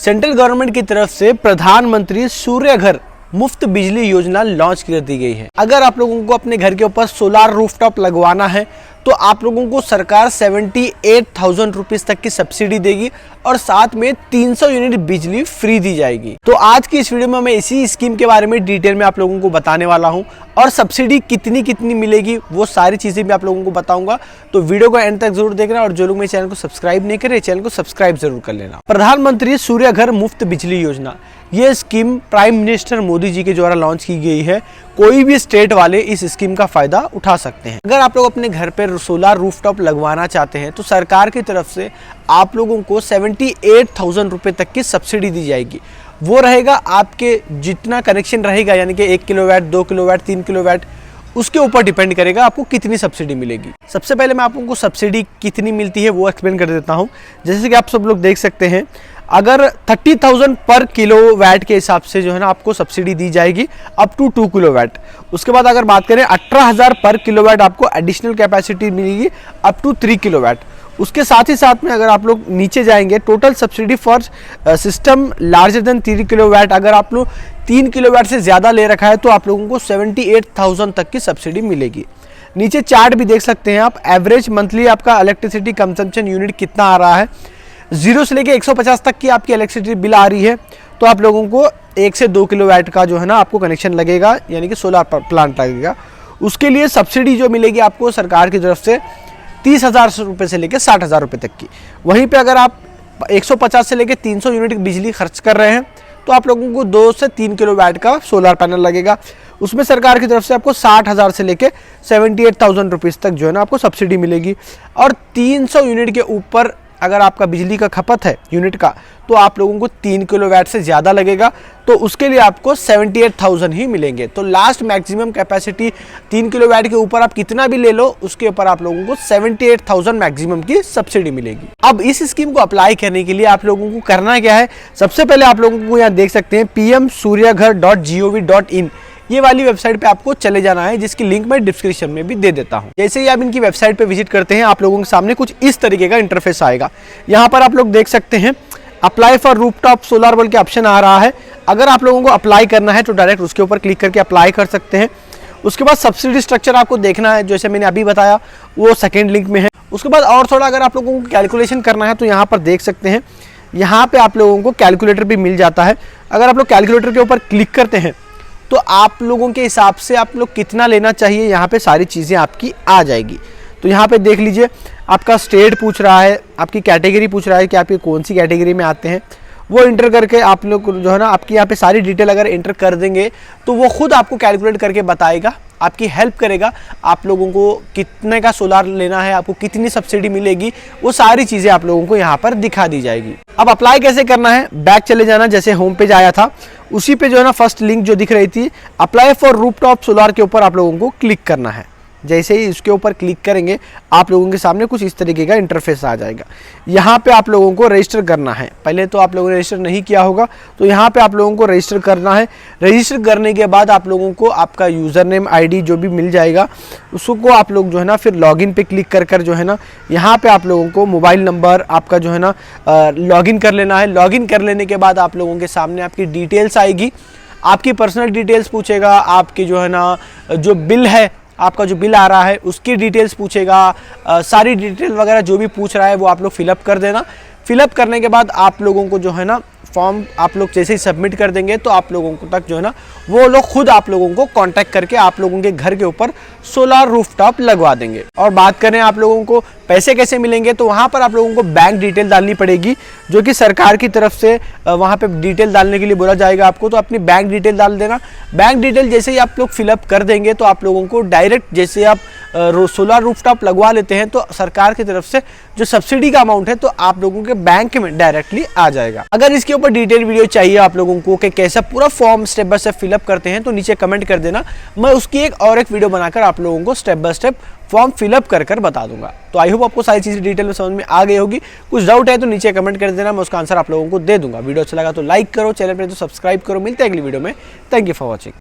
Central government की तरफ से प्रधानमंत्री सूर्य घर मुफ्त बिजली योजना लॉन्च कर दी गई है। अगर आप लोगों को अपने घर के ऊपर सोलार रूफटॉप लगवाना है तो आप लोगों को सरकार 78,000 रुपीज तक की सब्सिडी देगी और साथ में 300 यूनिट बिजली फ्री दी जाएगी। तो आज की इस वीडियो में मैं इसी स्कीम के बारे में डिटेल में आप लोगों को बताने वाला हूं और सब्सिडी कितनी मिलेगी वो सारी चीजें भी आप लोगों को बताऊंगा। तो वीडियो को एंड तक जरूर देखना और जो लोग मेरे चैनल को सब्सक्राइब नहीं करे चैनल को सब्सक्राइब जरूर कर लेना। प्रधानमंत्री सूर्य घर मुफ्त बिजली योजना, ये scheme prime minister Modi ji के द्वारा लॉन्च की गई है। कोई भी स्टेट वाले इस स्कीम का फायदा उठा सकते हैं। अगर आप लोग अपने घर पर सोलार रूफटॉप लगवाना चाहते हैं तो सरकार की तरफ से आप लोगों को 78,000 रुपए तक की सब्सिडी दी जाएगी। वो रहेगा आपके जितना कनेक्शन रहेगा, यानी कि 1 किलोवाट, 2 किलोवाट, 3 किलोवाट, उसके ऊपर डिपेंड करेगा आपको कितनी सब्सिडी मिलेगी। सबसे पहले मैं आप लोगों को सब्सिडी कितनी मिलती है वो एक्सप्लेन कर देता हूं। जैसे कि आप सब लोग देख सकते हैं, अगर 30,000 पर किलोवाट के हिसाब से जो है ना आपको सब्सिडी दी जाएगी अप टू 2 किलोवाट। उसके बाद अगर बात करें 18,000 पर किलोवाट आपको एडिशनल कैपेसिटी मिलेगी अप टू 3 किलोवाट। उसके साथ ही साथ में अगर आप लोग नीचे जाएंगे, total subsidy for system larger than 3 kilowatt, अगर आप लोग 3 किलोवाट से ज़्यादा ले रखा है तो आप लोगों को 78,000 तक की सब्सिडी मिलेगी। नीचे चार्ट भी देख सकते हैं आप, एवरेज मंथली आपका इलेक्ट्रिसिटी कंजम्पशन यूनिट कितना आ रहा है। 0 से लेके 150 तक की आपकी इलेक्ट्रिसिटी बिल आ रही है तो आप लोगों को 1 से 2 किलोवाट का जो है ना आपको कनेक्शन लगेगा, यानी कि सोलर प्लांट लगेगा। उसके लिए सब्सिडी जो मिलेगी आपको सरकार की तरफ से 30,000 रुपये से लेकर 60,000 रुपये तक की। वहीं पे अगर आप 150 से लेकर 300 यूनिट बिजली खर्च कर रहे हैं तो आप लोगों को 2 से 3 किलोवाट का सोलर पैनल लगेगा। उसमें सरकार की तरफ से आपको 60,000 से लेकर 78,000 रुपीज़ तक जो है ना आपको सब्सिडी मिलेगी। और 300 यूनिट के ऊपर अगर आपका बिजली का खपत है यूनिट का तो आप लोगों को 3 किलोवाट से ज़्यादा लगेगा, तो उसके लिए आपको 78,000 ही मिलेंगे। तो लास्ट मैक्सिमम कैपेसिटी 3 किलोवाट के ऊपर आप कितना भी ले लो उसके ऊपर आप लोगों को 78,000 मैक्सिमम की सब्सिडी मिलेगी। अब इस स्कीम को अप्लाई करने के लिए आप लोगों को करना क्या है, सबसे पहले आप लोगों को यहाँ देख सकते हैं pmsuryaghar.gov.in, ये वाली वेबसाइट पे आपको चले जाना है, जिसकी लिंक मैं डिस्क्रिप्शन में भी दे देता हूँ। जैसे ही आप इनकी वेबसाइट पे विजिट करते हैं आप लोगों के सामने कुछ इस तरीके का इंटरफेस आएगा। यहाँ पर आप लोग देख सकते हैं अप्लाई फॉर रूफटॉप सोलर बोल के ऑप्शन आ रहा है। अगर आप लोगों को अप्लाई करना है तो डायरेक्ट उसके ऊपर क्लिक करके अप्लाई कर सकते हैं। उसके बाद सब्सिडी स्ट्रक्चर आपको देखना है, जैसे मैंने अभी बताया वो सेकेंड लिंक में है। उसके बाद और थोड़ा अगर आप लोगों को कैलकुलेशन करना है तो यहाँ पर देख सकते हैं, यहाँ पे आप लोगों को कैलकुलेटर भी मिल जाता है। अगर आप लोग कैलकुलेटर के ऊपर क्लिक करते हैं तो आप लोगों के हिसाब से आप लोग कितना लेना चाहिए यहाँ पे सारी चीज़ें आपकी आ जाएगी। तो यहाँ पे देख लीजिए, आपका स्टेट पूछ रहा है, आपकी कैटेगरी पूछ रहा है कि आप ये कौन सी कैटेगरी में आते हैं, वो इंटर करके आप लोग जो है ना आपकी यहाँ पे सारी डिटेल अगर इंटर कर देंगे तो वो खुद आपको कैलकुलेट करके बताएगा, आपकी हेल्प करेगा। आप लोगों को कितने का सोलार लेना है, आपको कितनी सब्सिडी मिलेगी, वो सारी चीज़ें आप लोगों को यहाँ पर दिखा दी जाएगी। अब अप्लाई कैसे करना है, बैक चले जाना, जैसे होम पेज आया था उसी पे जो है ना फर्स्ट लिंक जो दिख रही थी अप्लाई फॉर रूफटॉप सोलार के ऊपर आप लोगों को क्लिक करना है। जैसे ही इसके ऊपर क्लिक करेंगे आप लोगों के सामने कुछ इस तरीके का इंटरफेस आ जाएगा। यहाँ पे आप लोगों को रजिस्टर करना है। पहले तो आप लोगों ने रजिस्टर नहीं किया होगा तो यहाँ पे आप लोगों को रजिस्टर करना है। रजिस्टर करने के बाद आप लोगों को आपका यूज़र नेम ID जो भी मिल जाएगा उसको आप लोग जो है ना फिर लॉगिन पे क्लिक कर कर जो है ना यहाँ पे आप लोगों को मोबाइल नंबर आपका जो है ना लॉगिन कर लेना है। लॉगिन कर लेने के बाद आप लोगों के सामने आपकी डिटेल्स आएगी, आपकी पर्सनल डिटेल्स पूछेगा, आपकी जो है ना जो बिल है, आपका जो बिल आ रहा है उसकी डिटेल्स पूछेगा। सारी डिटेल वगैरह जो भी पूछ रहा है वो आप लोग फिलअप कर देना। फिलअप करने के बाद आप लोगों को जो है ना फॉर्म आप लोग जैसे ही सबमिट कर देंगे तो आप लोगों को तक जो है ना वो लोग खुद आप लोगों को कांटेक्ट करके आप लोगों के घर के ऊपर सोलर रूफटॉप लगवा देंगे। और बात करें आप लोगों को पैसे कैसे मिलेंगे, तो वहाँ पर आप लोगों को बैंक डिटेल डालनी पड़ेगी, जो कि सरकार की तरफ से वहाँ पे डिटेल डालने के लिए बोला जाएगा आपको। तो अपनी बैंक डिटेल डाल देना। बैंक डिटेल जैसे ही आप लोग फिलअप कर देंगे तो आप लोगों को डायरेक्ट जैसे आप सोलर रूफटॉप लगवा लेते हैं तो सरकार की तरफ से जो सब्सिडी का अमाउंट है तो आप लोगों के बैंक में डायरेक्टली आ जाएगा। अगर इसके ऊपर डिटेल वीडियो चाहिए आप लोगों को कि कैसा पूरा form step by step fill up करते हैं तो नीचे कमेंट कर देना, मैं उसकी एक वीडियो बनाकर आप लोगों को step by step form fill up कर बता दूंगा। तो आई होप आपको सारी चीज़ें डिटेल में समझ में आ गई होगी। कुछ डाउट है तो नीचे कमेंट कर देना, मैं उसका आंसर आप लोगों को दे दूंगा। वीडियो अच्छा लगा तो लाइक करो, चैनल पर तो सब्सक्राइब करो। मिलते हैं अगली वीडियो में। Thank you for watching.